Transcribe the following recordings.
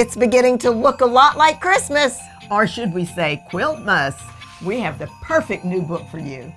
It's beginning to look a lot like Christmas. Or should we say Quiltmas? We have the perfect new book for you.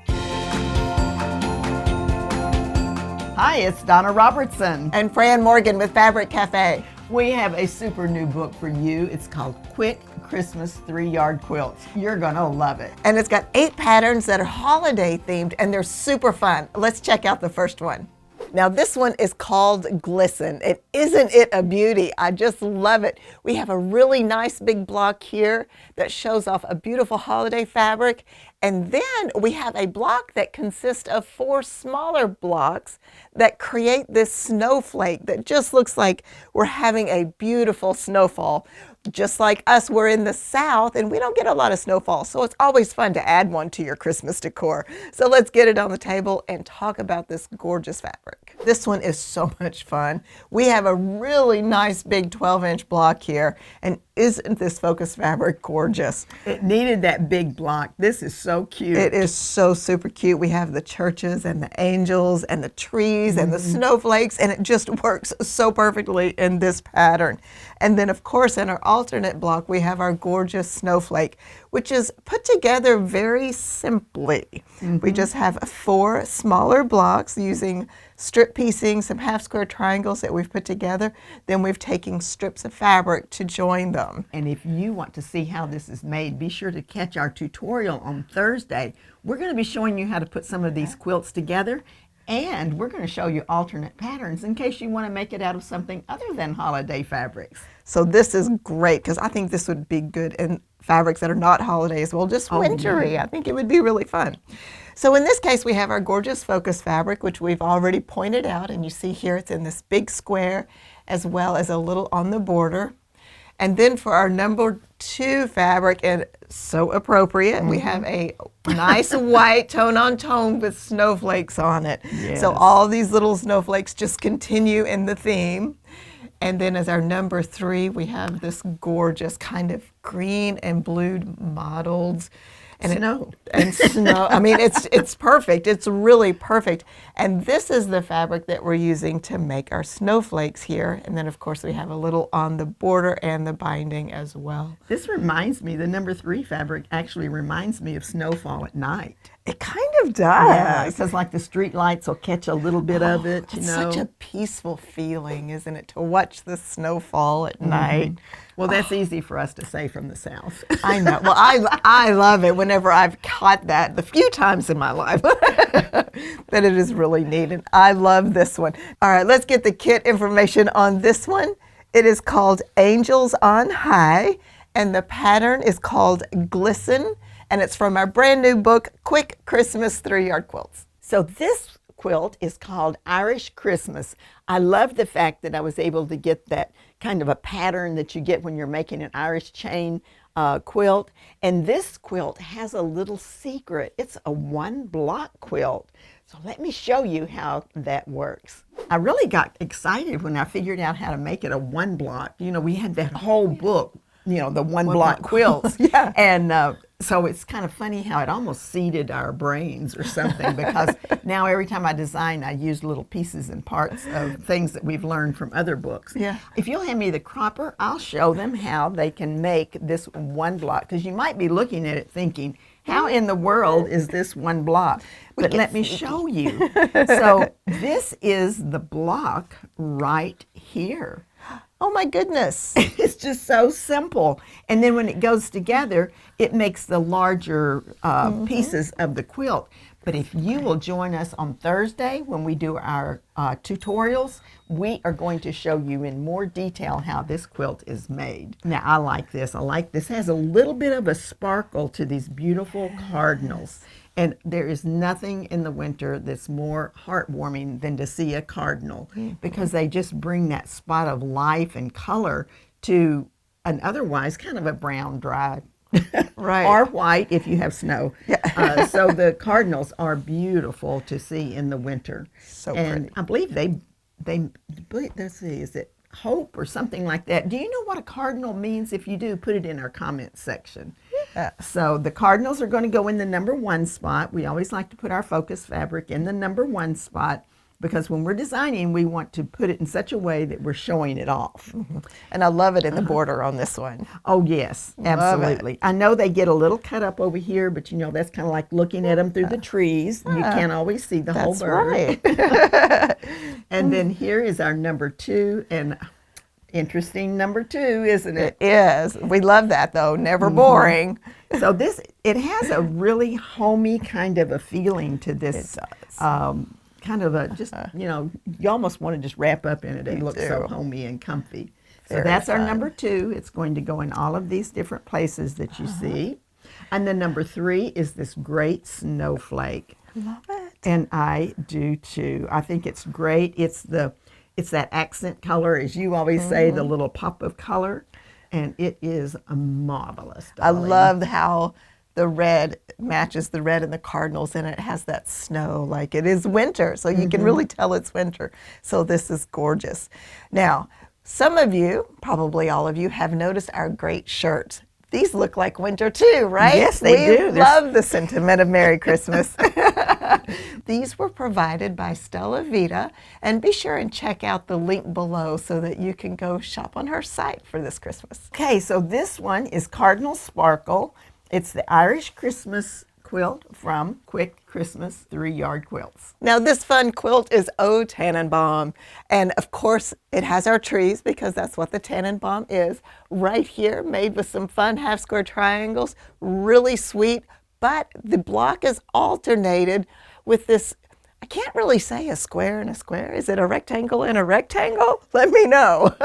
Hi, it's Donna Robertson. And Fran Morgan with Fabric Café. We have a super new book for you. It's called Quick Christmas 3-Yard Quilts. You're gonna love it. And it's got 8 patterns that are holiday themed and they're super fun. Let's check out the first one. Now this one is called Glisten, and isn't it a beauty? I just love it. We have a really nice big block here that shows off a beautiful holiday fabric, and then we have a block that consists of 4 smaller blocks that create this snowflake that just looks like we're having a beautiful snowfall. Just like us, we're in the South and we don't get a lot of snowfall, so it's always fun to add one to your Christmas decor. So let's get it on the table and talk about this gorgeous fabric. This one is so much fun. We have a really nice big 12-inch block here, and isn't this focus fabric gorgeous? It needed that big block. This is so cute. It is so super cute. We have the churches and the angels and the trees and the snowflakes, and it just works so perfectly in this pattern. And then of course in our alternate block we have our gorgeous snowflake, which is put together very simply. We just have 4 smaller blocks using strip piecing, some half square triangles that we've put together. Then we've taken strips of fabric to join them. And if you want to see how this is made, be sure to catch our tutorial on Thursday. We're going to be showing you how to put some of these quilts together, and we're going to show you alternate patterns in case you want to make it out of something other than holiday fabrics. So this is great because I think this would be good in fabrics that are not holiday as well, just wintry. I think it would be really fun. So in this case we have our gorgeous focus fabric, which we've already pointed out, and you see here it's in this big square as well as a little on the border. And then for our number 2 fabric, and so appropriate, we have a nice white tone on tone with snowflakes on it. Yes. So all these little snowflakes just continue in the theme. And then as our number 3, we have this gorgeous kind of green and blue mottled snow. Snow. I mean, it's perfect. It's really perfect. And this is the fabric that we're using to make our snowflakes here. And then of course we have a little on the border and the binding as well. This reminds me, the number 3 fabric actually reminds me of snowfall at night. It kind of does. Yeah, because like the street lights will catch a little bit of it, you it's know. such a peaceful feeling, isn't it, to watch the snowfall at night. Well, that's easy for us to say from the South. I know. Well, I love it whenever I've caught that, the few times in my life that it is really neat, and I love this one. All right, let's get the kit information on this one. It is called Angels on High, and the pattern is called Glisten, and it's from our brand new book, Quick Christmas 3-Yard Quilts. So this quilt is called Irish Christmas. I love the fact that I was able to get that kind of a pattern that you get when you're making an Irish chain quilt. And this quilt has a little secret. It's a 1-block quilt. So let me show you how that works. I really got excited when I figured out how to make it a 1-block. You know, we had that whole book, you know, the 1-block quilts. Yeah. And so it's kind of funny how it almost seeded our brains or something, because now every time I design, I use little pieces and parts of things that we've learned from other books. Yeah. If you'll hand me the cropper, I'll show them how they can make this 1-block, because you might be looking at it thinking, how in the world is this 1 block? But let me show you. So this is the block right here. Oh my goodness. It's just so simple. And then when it goes together, it makes the larger pieces of the quilt. But if you will join us on Thursday when we do our tutorials, we are going to show you in more detail how this quilt is made. Now, I like this. I like this. It has a little bit of a sparkle to these beautiful cardinals. And there is nothing in the winter that's more heartwarming than to see a cardinal, because they just bring that spot of life and color to an otherwise kind of a brown, dry, Right. or white if you have snow. Yeah. So the cardinals are beautiful to see in the winter. So and pretty. I believe they let's see, is it hope or something like that? Do you know what a cardinal means? If you do, put it in our comments section. Yeah. So the cardinals are going to go in the number 1 spot. We always like to put our focus fabric in the number 1 spot. because when we're designing, we want to put it in such a way that we're showing it off. And I love it in the border on this one. Oh, yes, absolutely. I know they get a little cut up over here, but you know, that's kind of like looking at them through the trees. You can't always see the whole bird. Right. And then here is our number 2, and interesting number 2, isn't it? It is. We love that, though. Never boring. So this, it has a really homey kind of a feeling to this. It does. Kind of a, just, you know, you almost want to just wrap up in it. It looks so do. homey and comfy. So Very that's our fun. number 2. It's going to go in all of these different places that you see. And then number 3 is this great snowflake. Love it. And I do too. I think it's great. It's that accent color, as you always say, the little pop of color. And it is marvelous, darling. I love how the red matches the red in the cardinals, and it has that snow like it is winter, so you can really tell it's winter. So this is gorgeous. Now, some of you, probably all of you, have noticed our great shirts. These look like winter too, right? Yes, they do. We love the sentiment of Merry Christmas. These were provided by Stella Vita, and be sure and check out the link below so that you can go shop on her site for this Christmas. Okay, so this one is Cardinal Sparkle. It's the Irish Christmas quilt from Quick Christmas 3-Yard Quilts. Now this fun quilt is O Tannenbaum, and of course it has our trees because that's what the Tannenbaum is, right here, made with some fun half square triangles, really sweet, but the block is alternated with this, I can't really say a square and a square. Is it a rectangle and a rectangle? Let me know.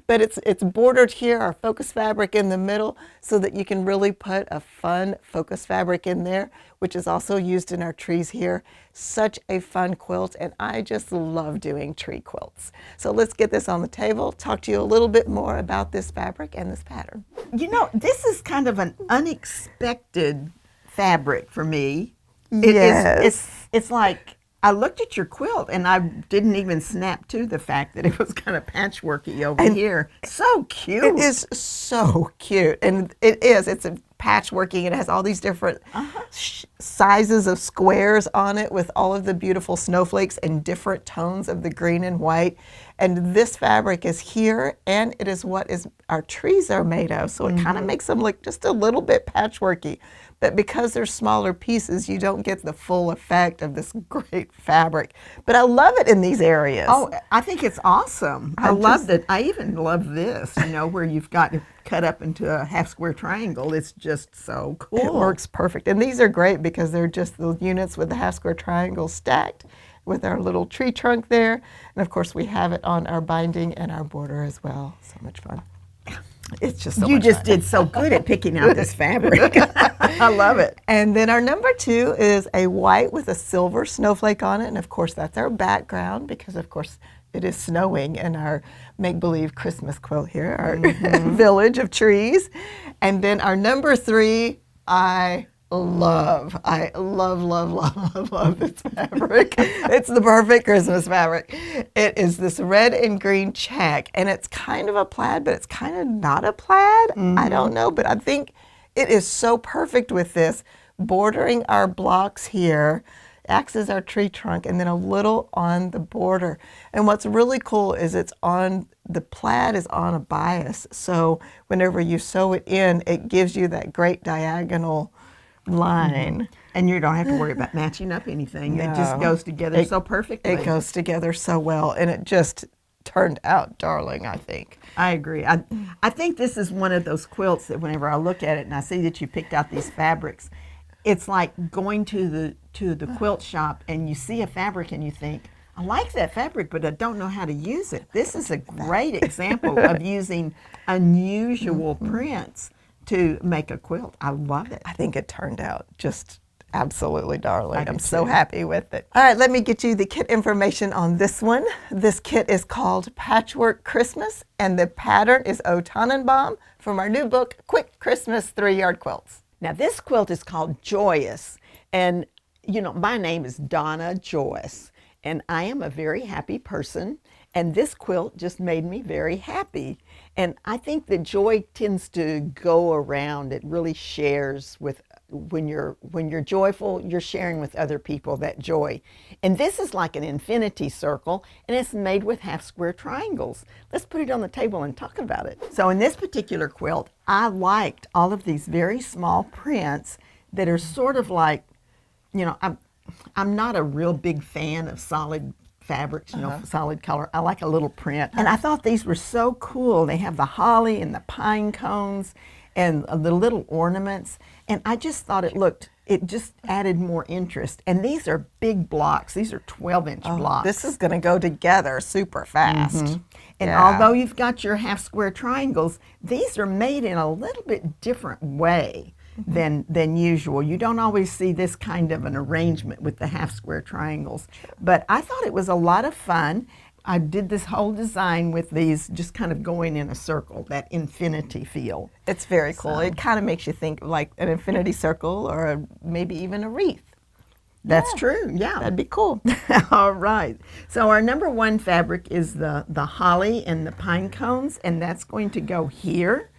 But it's bordered here, our focus fabric in the middle, so that you can really put a fun focus fabric in there, which is also used in our trees here. Such a fun quilt, and I just love doing tree quilts. So let's get this on the table, talk to you a little bit more about this fabric and this pattern. You know, this is kind of an unexpected fabric for me. It's like, I looked at your quilt and I didn't even snap to the fact that it was kind of patchworky over here. So cute. It is so cute. And it is. It's a patchworking. It has all these different sizes of squares on it with all of the beautiful snowflakes and different tones of the green and white. And this fabric is here, and it is what our trees are made of. So it kind of makes them look just a little bit patchworky. But because they're smaller pieces, you don't get the full effect of this great fabric. But I love it in these areas. Oh, I think it's awesome. I love it. I even love this, you know, where you've got it cut up into a half square triangle. It's just so cool. It works perfect. And these are great because they're just the units with the half square triangle stacked with our little tree trunk there. And of course, we have it on our binding and our border as well. So much fun. It's just so You much just fun. did so good at picking out this fabric. I love it. And then our number 2 is a white with a silver snowflake on it. And of course, that's our background because, of course, it is snowing in our make-believe Christmas quilt here, our village of trees. And then our number 3, I love this fabric. It's the perfect Christmas fabric. It is this red and green check, and it's kind of a plaid, but it's kind of not a plaid. I don't know, but I think it is so perfect with this, bordering our blocks here, acts as our tree trunk, and then a little on the border. And what's really cool is the plaid is on a bias, so whenever you sew it in, it gives you that great diagonal line. And you don't have to worry about matching up anything. It just No. goes together so perfectly. It goes together so well, and it just turned out darling, I think. I agree. I think this is one of those quilts that whenever I look at it and I see that you picked out these fabrics, it's like going to the quilt shop and you see a fabric and you think, I like that fabric, but I don't know how to use it. This is a great example of using unusual prints to make a quilt. I love it. I think it turned out just absolutely darling. do I'm so too. happy with it. All right, let me get you the kit information on this one. This kit is called Patchwork Christmas, and the pattern is O Tannenbaum from our new book, Quick Christmas 3-Yard Quilts. Now this quilt is called Joyous, and you know, my name is Donna Joyce, and I am a very happy person, and this quilt just made me very happy. And I think that joy tends to go around. It really shares with when you're joyful, you're sharing with other people that joy. And this is like an infinity circle, and it's made with half square triangles. Let's put it on the table and talk about it. So in this particular quilt, I liked all of these very small prints that are sort of like, you know, I'm not a real big fan of solid fabrics, you know, solid color. I like a little print. And I thought these were so cool. They have the holly and the pine cones and the little ornaments. And I just thought it just added more interest. And these are big blocks. These are 12-inch blocks. This is going to go together super fast. And although you've got your half square triangles, these are made in a little bit different way than usual. You don't always see this kind of an arrangement with the half square triangles. But I thought it was a lot of fun. I did this whole design with these just kind of going in a circle, that infinity feel. It's very cool. It kind of makes you think like an infinity circle or maybe even a wreath. That's true, yeah. That'd be cool. All right. So our number 1 fabric is the holly and the pine cones, and that's going to go here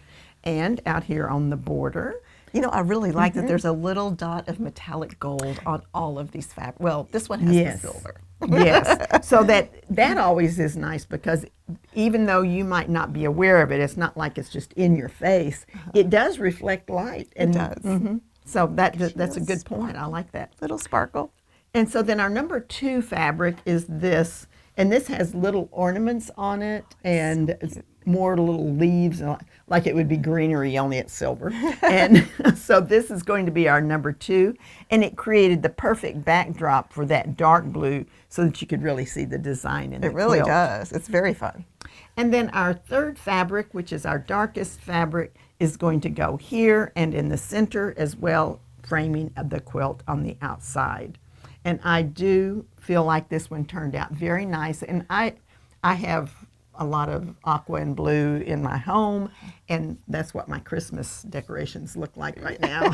and out here on the border. You know, I really like that there's a little dot of metallic gold on all of these fabrics. Well, this one has the silver. Yes. So that always is nice, because even though you might not be aware of it, it's not like it's just in your face. It does reflect light. And, it does. So that's a good point. I like that. Little sparkle. And so then our number 2 fabric is this. And this has little ornaments on it and more little leaves, like it would be greenery, only it's silver. And so this is going to be our number 2. And it created the perfect backdrop for that dark blue so that you could really see the design in the quilt. It really does. It's very fun. And then our 3rd fabric, which is our darkest fabric, is going to go here and in the center as well, framing of the quilt on the outside. And I do feel like this one turned out very nice. And I have a lot of aqua and blue in my home, and that's what my Christmas decorations look like right now.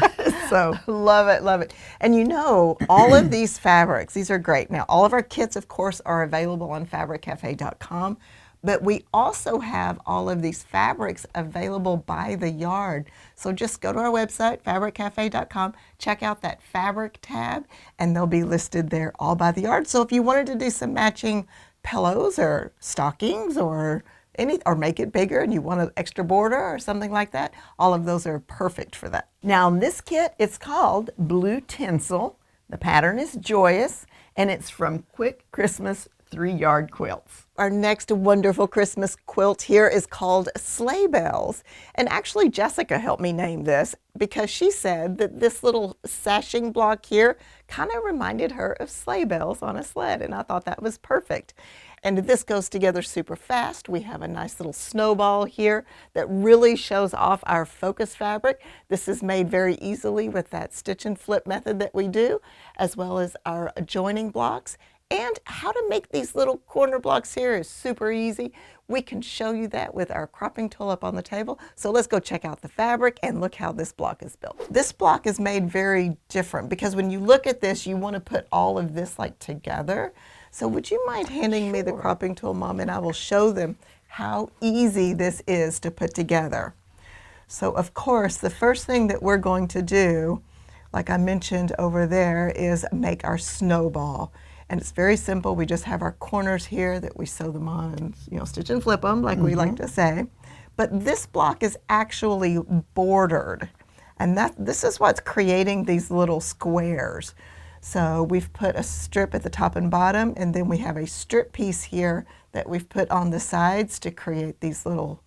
So love it, love it. And you know, all of these fabrics, these are great. Now, all of our kits, of course, are available on fabriccafe.com. But we also have all of these fabrics available by the yard. So just go to our website, fabriccafe.com, check out that fabric tab, and they'll be listed there all by the yard. So if you wanted to do some matching pillows or stockings or make it bigger and you want an extra border or something like that, all of those are perfect for that. Now this kit, it's called Blue Tinsel. The pattern is Joyous, and it's from Quick Christmas 3-Yard Quilts. Our next wonderful Christmas quilt here is called Sleigh Bells. And actually Jessica helped me name this because she said that this little sashing block here kind of reminded her of sleigh bells on a sled, and I thought that was perfect. And this goes together super fast. We have a nice little snowball here that really shows off our focus fabric. This is made very easily with that stitch and flip method that we do, as well as our joining blocks. And how to make these little corner blocks here is super easy. We can show you that with our cropping tool up on the table. So let's go check out the fabric and look how this block is built. This block is made very different because when you look at this, you want to put all of this like together. So would you mind handing me the cropping tool, Mom, and I will show them how easy this is to put together. So of course, the first thing that we're going to do, like I mentioned over there, is make our snowball. And it's very simple. We just have our corners here that we sew them on and, you know, stitch and flip them like we like to say. But this block is actually bordered. And this is what's creating these little squares. So we've put a strip at the top and bottom, and then we have a strip piece here that we've put on the sides to create these little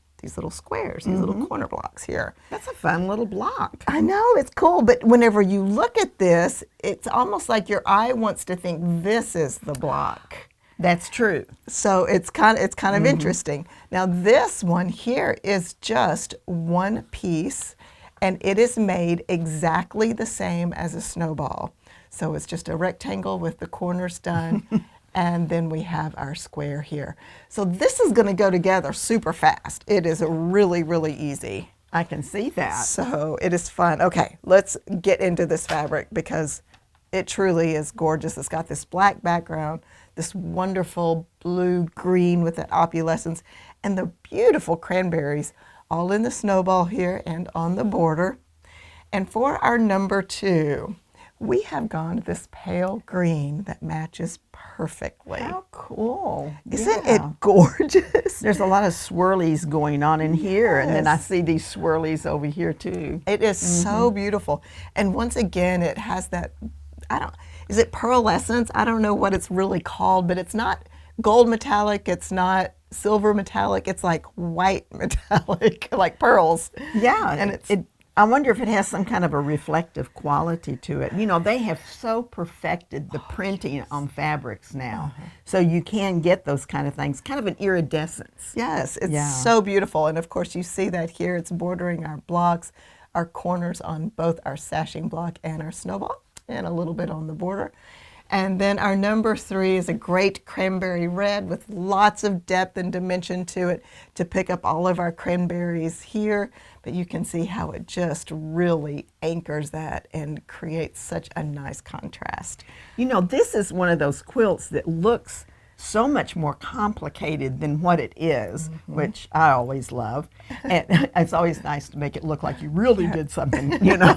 squares, these little corner blocks here. That's a fun little block. I know, it's cool, but whenever you look at this, it's almost like your eye wants to think this is the block. That's true. So it's kind of interesting. Now this one here is just one piece, and it is made exactly the same as a snowball. So it's just a rectangle with the corners done. And then we have our square here. So this is going to go together super fast. It is really, really easy. I can see that. So it is fun. Okay, let's get into this fabric because it truly is gorgeous. It's got this black background, this wonderful blue-green with that opalescence, and the beautiful cranberries all in the snowball here and on the border. And for our number 2, we have gone this pale green that matches perfectly. How cool. Isn't it gorgeous? There's a lot of swirlies going on in here, and then I see these swirlies over here too. It is so beautiful. And once again, it has that, is it pearlescence? I don't know what it's really called, but it's not gold metallic, it's not silver metallic, it's like white metallic, like pearls. Yeah, and I wonder if it has some kind of a reflective quality to it. You know, they have so perfected the printing on fabrics now. So you can get those kind of things, kind of an iridescence. Yes, it's so beautiful. And of course you see that here. It's bordering our blocks, our corners on both our sashing block and our snowball, and a little bit on the border. And then our number 3 is a great cranberry red with lots of depth and dimension to it to pick up all of our cranberries here. But you can see how it just really anchors that and creates such a nice contrast. You know, this is one of those quilts that looks so much more complicated than what it is, which I always love. And it's always nice to make it look like you really did something, you know.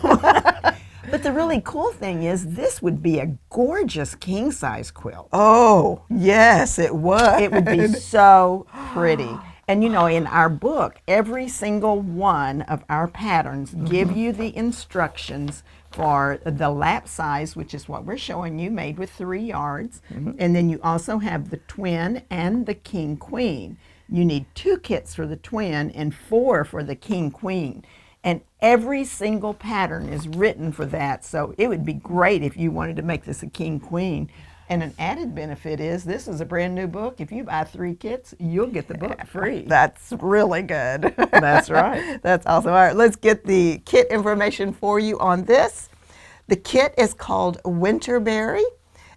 But the really cool thing is this would be a gorgeous king-size quilt. Oh, yes, it would. It would be so pretty. And you know, in our book, every single one of our patterns give you the instructions for the lap size, which is what we're showing you, made with 3 yards. And then you also have the twin and the king-queen. You need 2 kits for the twin and 4 for the king-queen. And every single pattern is written for that. So it would be great if you wanted to make this a king-queen. And an added benefit is this is a brand new book. If you buy 3 kits, you'll get the book free. That's really good. That's right. That's awesome. All right, let's get the kit information for you on this. The kit is called Winterberry,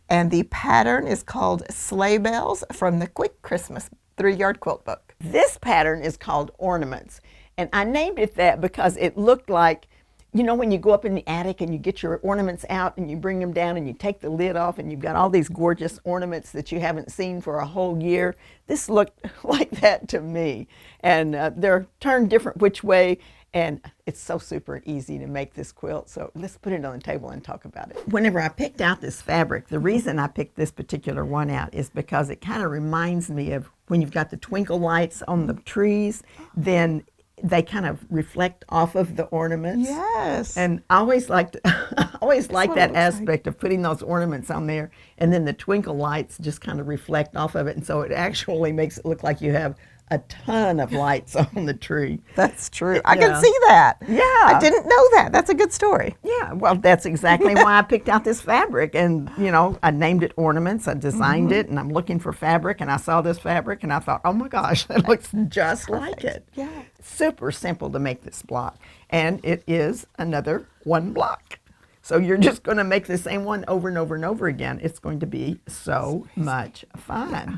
and the pattern is called Sleigh Bells from the Quick Christmas 3-Yard Quilt Book. This pattern is called Ornaments. And I named it that because it looked like, you know, when you go up in the attic and you get your ornaments out and you bring them down and you take the lid off and you've got all these gorgeous ornaments that you haven't seen for a whole year. This looked like that to me. And they're turned different which way, and it's so super easy to make this quilt. So let's put it on the table and talk about it. Whenever I picked out this fabric, the reason I picked this particular one out is because it kind of reminds me of when you've got the twinkle lights on the trees, then they kind of reflect off of the ornaments. Yes. And I always liked that aspect of putting those ornaments on there, and then the twinkle lights just kind of reflect off of it, and so it actually makes it look like you have a ton of lights on the tree. That's true. I can see that. Yeah. I didn't know that. That's a good story. Yeah, well, that's exactly why I picked out this fabric. And, you know, I named it Ornaments. I designed it, and I'm looking for fabric, and I saw this fabric, and I thought, oh my gosh, that looks just like it. Yeah. Super simple to make this block. And it is another 1 block. So you're just going to make the same one over and over and over again. It's going to be so much fun. Yeah.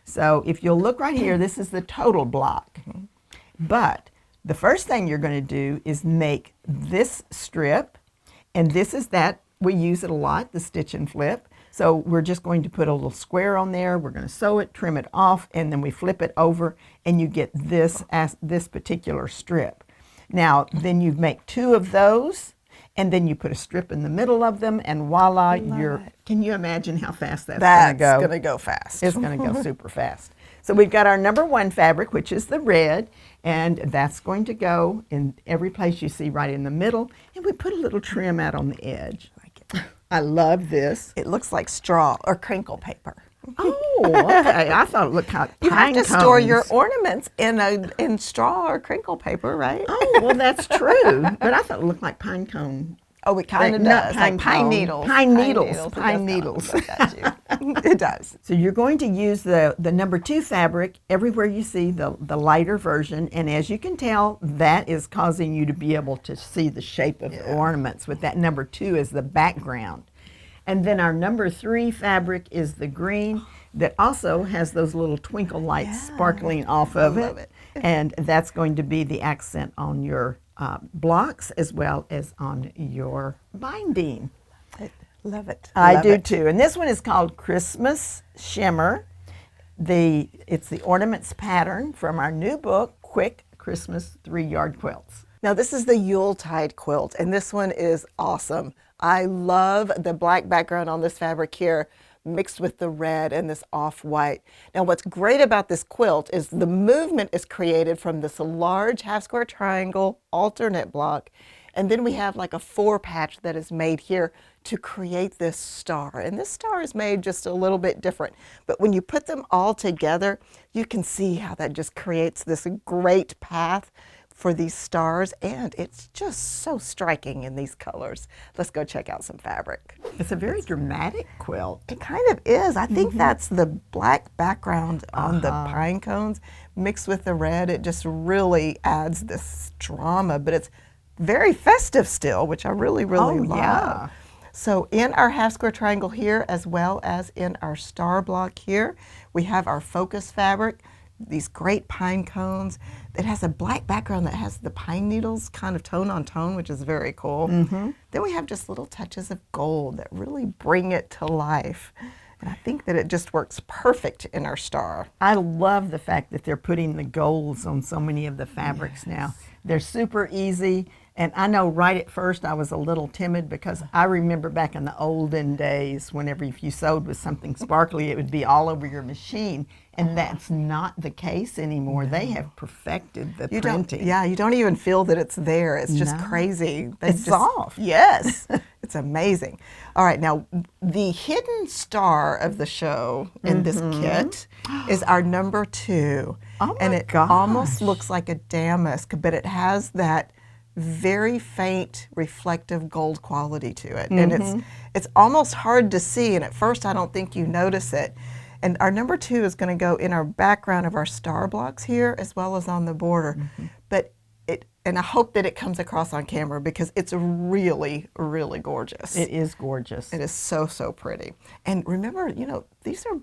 So if you'll look right here, this is the total block. But the first thing you're going to do is make this strip, and this is that, we use it a lot, the stitch and flip. So we're just going to put a little square on there, we're going to sew it, trim it off, and then we flip it over, and you get this particular strip. Now, then you make 2 of those, and then you put a strip in the middle of them, and voila, can you imagine how fast that's going to go? That's going to go fast. It's going to go super fast. So we've got our number 1 fabric, which is the red, and that's going to go in every place you see right in the middle, and we put a little trim out on the edge. I love this. It looks like straw or crinkle paper. Oh, okay. I thought it looked kind of pine You have to cones. store your ornaments in straw or crinkle paper, right? Oh, well, that's true. But I thought it looked like pine cone. Oh, it kind of does. Like pine needles. Pine needles. Pine needles. It does. So you're going to use the number 2 fabric everywhere you see the lighter version. And as you can tell, that is causing you to be able to see the shape of the ornaments with that number 2 as the background. And then our number 3 fabric is the green that also has those little twinkle lights sparkling off of it. And that's going to be the accent on your blocks as well as on your binding. Love it. I do too. And this one is called Christmas Shimmer. It's the Ornaments pattern from our new book, Quick Christmas 3-Yard Quilts. Now this is the Yuletide quilt, and this one is awesome. I love the black background on this fabric here mixed with the red and this off-white. Now what's great about this quilt is the movement is created from this large half square triangle alternate block, and then we have like a 4-patch that is made here to create this star. And this star is made just a little bit different. But when you put them all together, you can see how that just creates this great path for these stars, and it's just so striking in these colors. Let's go check out some fabric. It's a very dramatic quilt. It kind of is. I think that's the black background on the pine cones mixed with the red. It just really adds this drama, but it's very festive still, which I really love. Yeah. So in our half square triangle here, as well as in our star block here, we have our focus fabric, these great pine cones. It has a black background that has the pine needles kind of tone on tone, which is very cool. Then we have just little touches of gold that really bring it to life. And I think that it just works perfect in our star. I love the fact that they're putting the golds on so many of the fabrics now. They're super easy. And I know right at first I was a little timid because I remember back in the olden days, whenever if you sewed with something sparkly, it would be all over your machine. And that's not the case anymore. They have perfected the printing. You don't even feel that it's there. It's just crazy. It's soft. Yes, it's amazing. All right, now the hidden star of the show in this kit is our number 2. Oh and my it gosh. almost looks like a damask, but it has that very faint reflective gold quality to it. And it's almost hard to see, and at first I don't think you notice it. And our number 2 is going to go in our background of our star blocks here as well as on the border. But and I hope that it comes across on camera because it's really, really gorgeous. It is gorgeous. It is so, so pretty. And remember, these are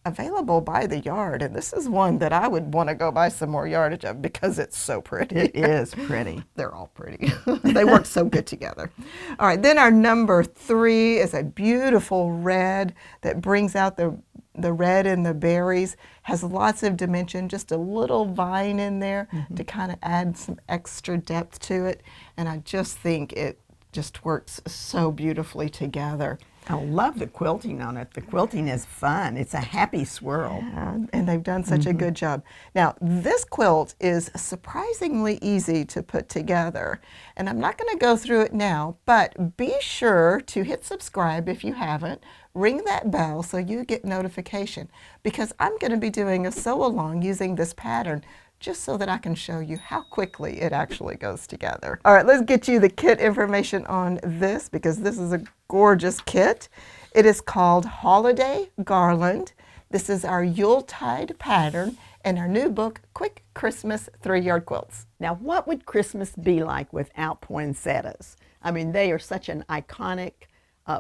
available by the yard, and this is one that I would want to go buy some more yardage of because it's so pretty. It is pretty. They're all pretty. They work so good together. All right, then our number 3 is a beautiful red that brings out the red and the berries, has lots of dimension, just a little vine in there to kind of add some extra depth to it. And I just think it just works so beautifully together. I love the quilting on it. The quilting is fun. It's a happy swirl. Yeah, and they've done such a good job. Now, this quilt is surprisingly easy to put together. And I'm not going to go through it now, but be sure to hit subscribe if you haven't. Ring that bell so you get notification because I'm going to be doing a sew-along using this pattern just so that I can show you how quickly it actually goes together. All right, let's get you the kit information on this because this is a gorgeous kit. It is called Holiday Garland. This is our Yuletide pattern and our new book, Quick Christmas 3-Yard Quilts. Now, what would Christmas be like without poinsettias? I mean, they are such an iconic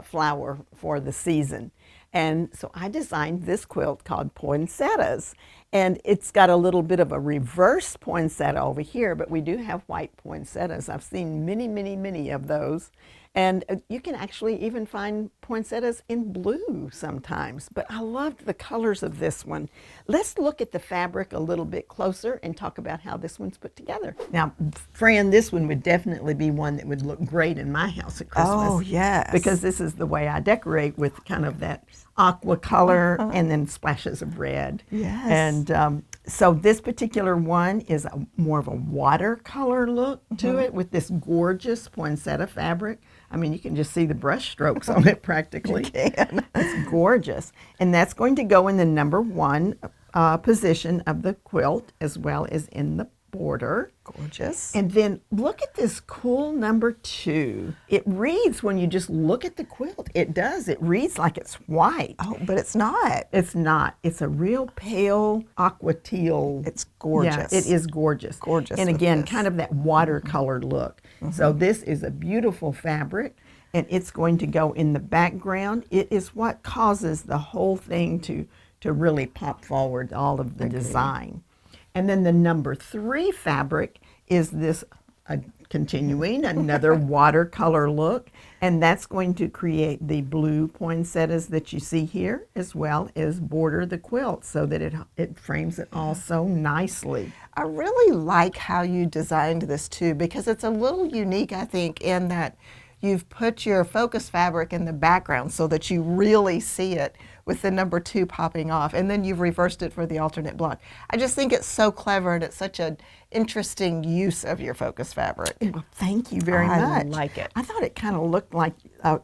flower for the season. And so I designed this quilt called Poinsettias. And it's got a little bit of a reverse poinsettia over here, but we do have white poinsettias. I've seen many, many, many of those. And you can actually even find poinsettias in blue sometimes. But I loved the colors of this one. Let's look at the fabric a little bit closer and talk about how this one's put together. Now, Fran, this one would definitely be one that would look great in my house at Christmas. Oh, yes. Because this is the way I decorate, with kind of that aqua color and then splashes of red. Yes. And so this particular one is more of a watercolor look to it with this gorgeous poinsettia fabric. I mean, you can just see the brush strokes on it practically. You can. It's gorgeous. And that's going to go in the number 1 position of the quilt as well as in the border. Gorgeous. And then look at this cool number 2. It reads, when you just look at the quilt, it does. It reads like it's white. Oh, but it's not. It's not. It's a real pale aqua teal. It's gorgeous. Yeah, it is gorgeous. Gorgeous. And with again, this. kind of that watercolor look. So this is a beautiful fabric, and it's going to go in the background. It is what causes the whole thing to really pop forward, all of the design. And then the number 3 fabric is this continuing another watercolor look, and that's going to create the blue poinsettias that you see here, as well as border the quilt so that it frames it all so nicely. I really like how you designed this too, because it's a little unique, I think, in that you've put your focus fabric in the background so that you really see it with the number 2 popping off, and then you've reversed it for the alternate block. I just think it's so clever, and it's such an interesting use of your focus fabric. Well, thank you very much. I like it. I thought it kind of looked like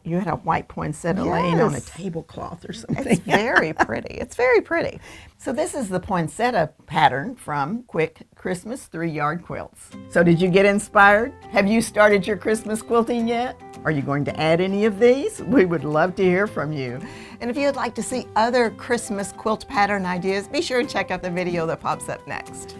you had a white poinsettia laying on a tablecloth or something. It's very pretty. It's very pretty. So this is the poinsettia pattern from Quick Christmas 3-Yard Quilts. So did you get inspired? Have you started your Christmas quilting yet? Are you going to add any of these? We would love to hear from you. And if you'd like to see other Christmas quilt pattern ideas, be sure to check out the video that pops up next.